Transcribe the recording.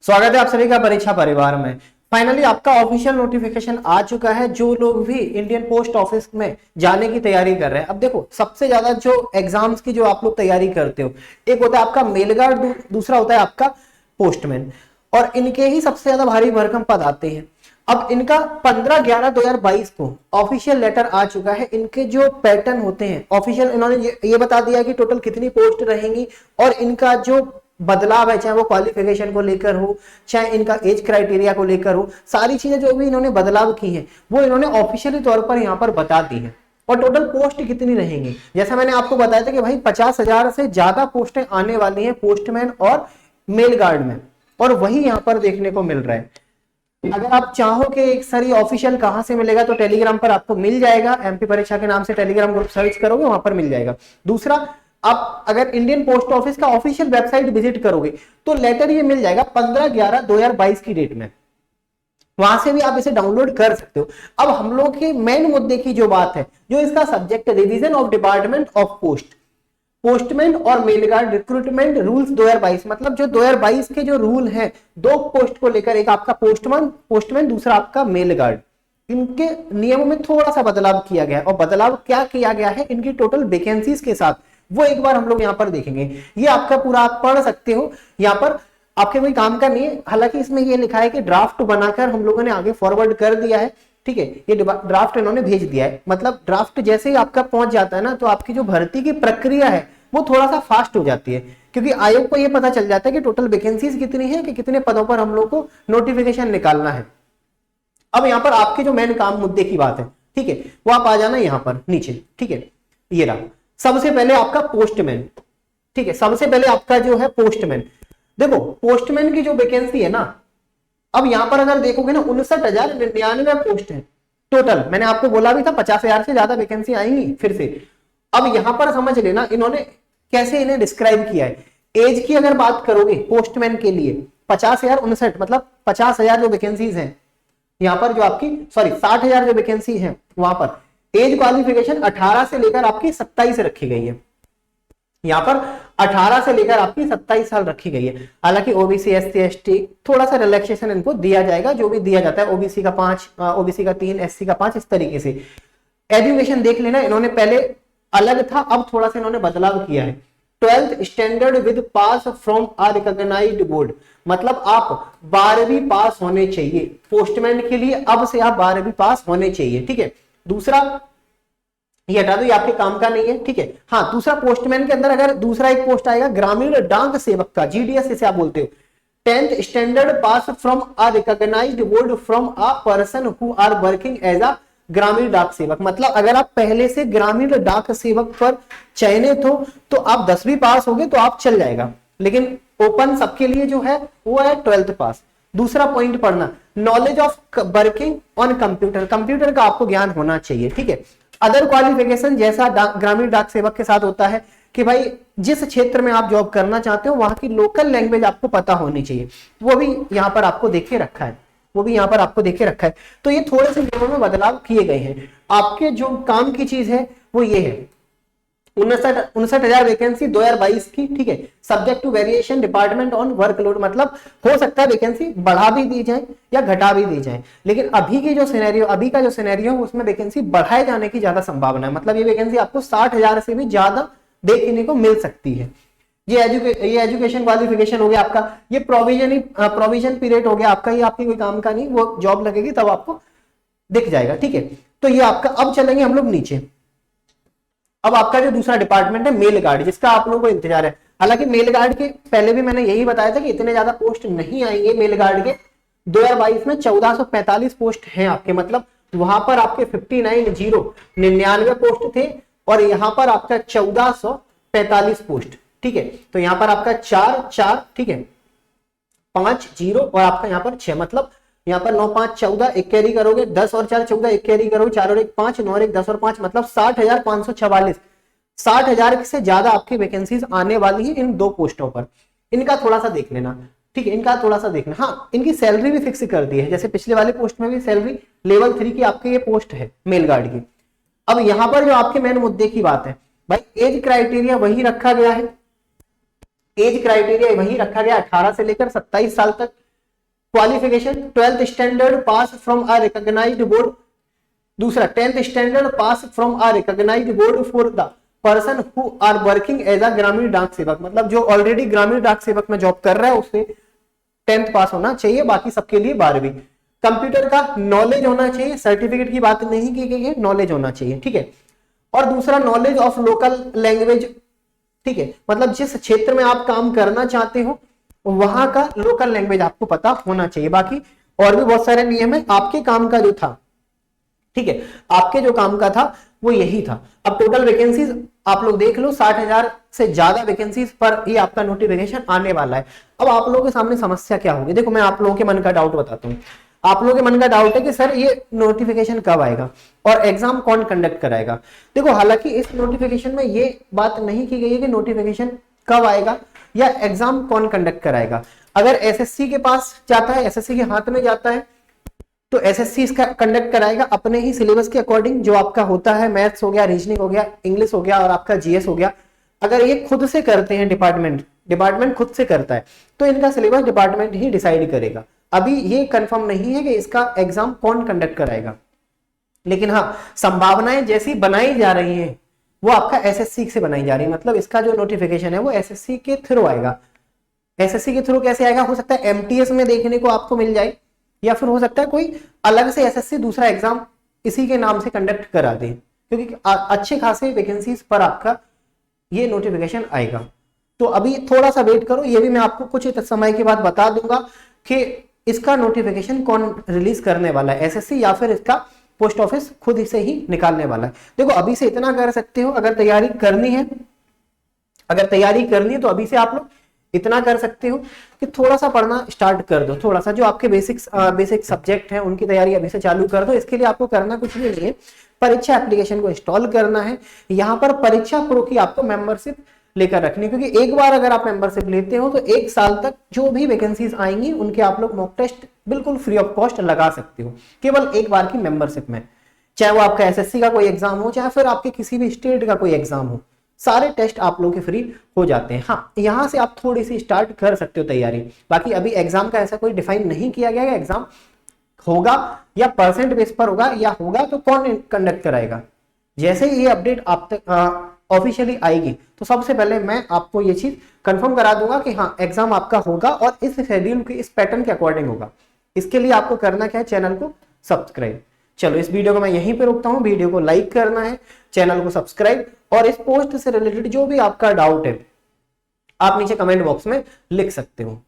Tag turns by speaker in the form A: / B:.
A: स्वागत है आप सभी का परीक्षा परिवार में। फाइनली आपका ऑफिशियल नोटिफिकेशन आ चुका है। जो लोग भी इंडियन पोस्ट ऑफिस में जाने की तैयारी कर रहे हैं, अब देखो सबसे ज्यादा जो एग्जाम्स की जो आप लोग तैयारी करते हो, एक होता है आपका मेल गार्ड, दूसरा होता है आपका पोस्टमैन, और इनके ही सबसे ज्यादा भारी भरकम पद आते हैं। अब इनका 15/11/2022 को ऑफिशियल लेटर आ चुका है। इनके जो पैटर्न होते हैं ऑफिशियल, इन्होंने ये बता दिया कि टोटल कितनी पोस्ट रहेंगी, और इनका जो बदलाव है, चाहे वो क्वालिफिकेशन को लेकर हो, चाहे इनका एज क्राइटेरिया को लेकर हो, सारी चीजें जो भी इन्होंने बदलाव की हैं वो इन्होंने ऑफिशियली तौर पर यहाँ पर बता दी है। और टोटल पोस्ट कितनी रहेंगी, जैसा मैंने आपको बताया था कि भाई 50,000 से ज्यादा पोस्टें आने वाली हैं पोस्टमैन और मेल गार्ड में, और वही यहाँ पर देखने को मिल रहा है। अगर आप चाहो कि एक सारी ऑफिशियल कहां से मिलेगा, तो टेलीग्राम पर आपको मिल जाएगा। एमपी परीक्षा के नाम से टेलीग्राम ग्रुप सर्च करोगे, वहां पर मिल जाएगा। दूसरा, आप अगर इंडियन पोस्ट ऑफिस का ऑफिशियल वेबसाइट विजिट करोगे तो लेटर ये मिल जाएगा 15/11/2022 की डेट में, वहां से भी आप इसे डाउनलोड कर सकते हो। अब हम लोग के मेन मुद्दे की जो बात है, जो इसका subject revision of department of post, postman और मेल गार्ड रिक्रूटमेंट रूल्स 2022, मतलब जो 2022 के जो रूल हैं दो पोस्ट को लेकर, एक आपका पोस्टमैन दूसरा आपका मेल गार्ड, इनके नियमों में थोड़ा सा बदलाव किया गया है। और बदलाव क्या किया गया है इनकी टोटल वैकेंसीज के साथ, वो एक बार हम लोग यहाँ पर देखेंगे। ये आपका पूरा आप पढ़ सकते हो, यहाँ पर आपके कोई काम का नहीं है। हालांकि इसमें ये लिखा है कि ड्राफ्ट बनाकर हम लोगों ने आगे फॉरवर्ड कर दिया है, ठीक है। ये ड्राफ्ट इन्होंने भेज दिया है, मतलब ड्राफ्ट जैसे ही आपका पहुंच जाता है ना, तो आपकी जो भर्ती की प्रक्रिया है वो थोड़ा सा फास्ट हो जाती है, क्योंकि आयोग को ये पता चल जाता है कि टोटल वैकेंसीज कितनी है, कि कितने पदों पर हम लोग को नोटिफिकेशन निकालना है। अब यहाँ पर आपके जो मेन काम मुद्दे की बात है, ठीक है, वो आप आ जाना यहाँ पर नीचे, ठीक है। ये रहा सबसे पहले आपका पोस्टमैन, ठीक है। सबसे पहले आपका जो है पोस्टमैन, देखो पोस्टमैन की जो वैकेंसी है ना, अब यहां पर अगर देखोगे ना 59,099 पोस्ट है टोटल। मैंने आपको बोला भी था 50,000 से ज्यादा वैकेंसी आएंगी फिर से। अब यहां पर समझ लेना इन्होंने कैसे इन्हें डिस्क्राइब किया है। एज की अगर बात करोगे पोस्टमैन के लिए 50,059, मतलब 50,000 जो वैकेंसीज हैं यहां पर, जो आपकी 60,000 जो वैकेंसी है वहां पर एज क्वालिफिकेशन 18 से लेकर आपकी 27 रखी गई है। यहां पर 18 से लेकर आपकी 27 साल रखी गई है। हालांकि ओबीसी एससी एसटी थोड़ा सा रिलैक्सेशन इनको दिया जाएगा, जो भी दिया जाता है, ओबीसी का 5, ओबीसी का 3, एससी का 5, इस तरीके से। एजुकेशन देख लेना, इन्होंने पहले अलग था, अब थोड़ा सा इन्होंने बदलाव किया है। 12th standard with pass from a recognised board, मतलब आप 12वीं पास होने चाहिए पोस्टमैन के लिए। अब से आप 12वीं पास होने चाहिए, ठीक है। दूसरा, ये हटा दो, ये आपके काम का नहीं है, ठीक है। हाँ, दूसरा पोस्टमैन के अंदर अगर दूसरा एक पोस्ट आएगा ग्रामीण डाक सेवक का, जीडीएस इसे आप बोलते हो। 10th standard pass from a recognised board from a person who are working as a ग्रामीण डाक सेवक, मतलब अगर आप पहले से ग्रामीण डाक सेवक पर चयनित हो तो आप 10वीं पास हो गए तो आप चल जाएगा, लेकिन ओपन सबके लिए जो है वो है 12th पास। दूसरा पॉइंट पढ़ना, knowledge of working on computer, computer का आपको ज्ञान होना चाहिए, ठीक है। अदर क्वालिफिकेशन जैसा ग्रामीण डाक सेवक के साथ होता है कि भाई जिस क्षेत्र में आप जॉब करना चाहते हो वहां की लोकल लैंग्वेज आपको पता होनी चाहिए, वो भी यहाँ पर आपको देखे रखा है, वो भी यहाँ पर आपको देखे रखा है। तो ये थोड़े से नियमों में बदलाव किए गए हैं। आपके जो काम की चीज है वो ये है, 59,000 वैकेंसी 2022 की, ठीक है। Subject to variation department on workload, मतलब हो सकता है वैकेंसी बढ़ा भी दी जाए या घटा भी दी जाए, लेकिन अभी की जो सिनेरियो, अभी का जो सिनेरियो है उसमें वैकेंसी बढ़ाए जाने की ज्यादा संभावना है। मतलब ये वैकेंसी आपको 60,000 से भी ज्यादा देखने को मिल सकती है। ये एजुकेशन क्वालिफिकेशन हो गया आपका, ये प्रोविजन पीरियड हो गया आपका, ये आपकी कोई काम का नहीं, वो जॉब लगेगी तब आपको दिख जाएगा, ठीक है। तो ये आपका, अब चलेंगे हम लोग नीचे। अब आपका जो दूसरा डिपार्टमेंट है मेल गार्ड, जिसका आप लोगों को इंतजार है। हालांकि मेल गार्ड के पहले भी मैंने यही बताया था कि इतने ज्यादा पोस्ट नहीं आएंगे मेल गार्ड के। 2022 में 1445 पोस्ट हैं आपके, मतलब वहां पर आपके 99 पोस्ट थे, और यहां पर आपका 1445 पोस्ट, ठीक है। तो यहां पर आपका 4, ठीक है, 5 0 और आपका यहाँ पर 6, मतलब यहाँ पर 9 5 14 एक कैरी करोगे, 10 और 4 14 एक कैरी करोगे, 4 और 1 5, 9 और 1 10 और 5, मतलब 60,544, 60,000 से ज्यादा आपकी वैकेंसीज आने वाली है इन दो पोस्टों पर। इनका थोड़ा सा देख लेना, ठीक है, इनका थोड़ा सा देखना। हाँ, इनकी सैलरी भी फिक्स कर दी है, जैसे पिछले वाले पोस्ट में भी सैलरी लेवल 3 की आपके ये पोस्ट है मेल गार्ड की। अब यहाँ पर जो आपके मेन मुद्दे की बात है, भाई एज क्राइटेरिया वही रखा गया है, एज क्राइटेरिया वही रखा गया 18 से लेकर 27 साल तक, qualification 12th standard pass from a recognised board, दूसरा 10th standard pass from a recognised board for the person who are working as a ग्रामीण डाक सेवक, मतलब जो ऑलरेडी ग्रामीण डाक सेवक में जॉब कर रहा है उससे 10th पास होना चाहिए, बाकी सबके लिए 12वीं। कंप्यूटर का नॉलेज होना चाहिए, सर्टिफिकेट की बात नहीं की गई है, नॉलेज होना चाहिए, ठीक है। और दूसरा नॉलेज ऑफ लोकल लैंग्वेज, ठीक है, मतलब जिस क्षेत्र में आप काम करना चाहते हो वहां का लोकल लैंग्वेज आपको पता होना चाहिए। बाकी और भी बहुत सारे नियम है, आपके काम का जो था, ठीक है, आपके जो काम का था वो यही था। अब टोटल वैकेंसीज आप लोग देख लो, 60,000 से ज्यादा वैकेंसीज पर ही आपका नोटिफिकेशन आने वाला है। अब आप लोगों के सामने समस्या क्या होगी, देखो मैं आप लोगों के मन का डाउट बताता हूँ। आप लोगों के मन का डाउट है कि सर ये नोटिफिकेशन कब आएगा और एग्जाम कौन कंडक्ट कराएगा। देखो हालांकि इस नोटिफिकेशन में ये बात नहीं की गई है कि नोटिफिकेशन कब आएगा या एग्जाम कौन कंडक्ट कराएगा। अगर एसएससी के पास जाता है, एसएससी के हाथ में जाता है, तो एसएससी इसका कंडक्ट कराएगा अपने ही सिलेबस के अकॉर्डिंग, जो आपका होता है मैथ्स हो गया, रीजनिंग हो गया, इंग्लिश हो गया और आपका जीएस हो गया। अगर ये खुद से करते हैं, डिपार्टमेंट खुद से करता है, तो इनका सिलेबस डिपार्टमेंट ही डिसाइड करेगा। अभी ये कंफर्म नहीं है कि इसका एग्जाम कौन कंडक्ट कराएगा, लेकिन हाँ संभावनाएं जैसी बनाई जा रही हैं वो आपका एसएससी से बनाई जा रही है। मतलब इसका जो नोटिफिकेशन है वो एसएससी के थ्रू आएगा। एसएससी के थ्रू कैसे आएगा, हो सकता है एमटीएस में देखने को आपको मिल जाए, या फिर हो सकता है कोई अलग से एसएससी दूसरा एग्जाम इसी के नाम से कंडक्ट करा दे, क्योंकि अच्छे खासे वैकेंसीज पर आपका ये नोटिफिकेशन आएगा। तो अभी थोड़ा सा वेट करो, ये भी मैं आपको कुछ समय के बाद बता दूंगा कि इसका नोटिफिकेशन कौन रिलीज करने वाला है, एसएससी या फिर इसका पोस्ट ऑफिस खुद से ही निकालने वाला है। देखो अभी से इतना कर सकते हो, अगर तैयारी करनी है तो अभी से आप लोग इतना कर सकते हो कि थोड़ा सा पढ़ना स्टार्ट कर दो, थोड़ा सा जो आपके बेसिक सब्जेक्ट हैं उनकी तैयारी अभी से चालू कर दो। इसके लिए आपको करना कुछ भी नहीं है, परीक्षा एप्लीकेशन को इंस्टॉल करना है। यहाँ पर परीक्षा प्रो की आपको मेंबरशिप लेकर रखनी, क्योंकि एक बार अगर आप मेंबरशिप लेते हो तो 1 साल तक जो भी वैकेंसीज आएंगी उनके आप लोग मॉक टेस्ट बिल्कुल फ्री ऑफ कॉस्ट लगा सकते हो, केवल एक बार की मेंबरशिप में। चाहे वो आपका एसएससी का कोई एग्जाम हो, चाहे फिर आपके किसी भी स्टेट का कोई एग्जाम हो, सारे टेस्ट आप लोगों के फ्री हो जाते हैं। हाँ यहाँ से आप थोड़ी सी स्टार्ट कर सकते हो तैयारी। बाकी अभी एग्जाम का ऐसा कोई डिफाइन नहीं किया गया है, एग्जाम होगा या परसेंट बेस पर होगा, या होगा तो कौन कंडक्ट कराएगा। जैसे ही ये अपडेट आप तक ऑफिशियली आएगी तो सबसे पहले मैं आपको ये चीज कंफर्म करा दूंगा कि हाँ एग्जाम आपका होगा और इस शेड्यूल के, इस पैटर्न के अकॉर्डिंग होगा। इसके लिए आपको करना क्या है, चैनल को सब्सक्राइब। चलो इस वीडियो को मैं यहीं पे रोकता हूँ, वीडियो को लाइक करना है, चैनल को सब्सक्राइब, और इस पोस्ट से रिलेटेड जो भी आपका डाउट है आप नीचे कमेंट बॉक्स में लिख सकते हो।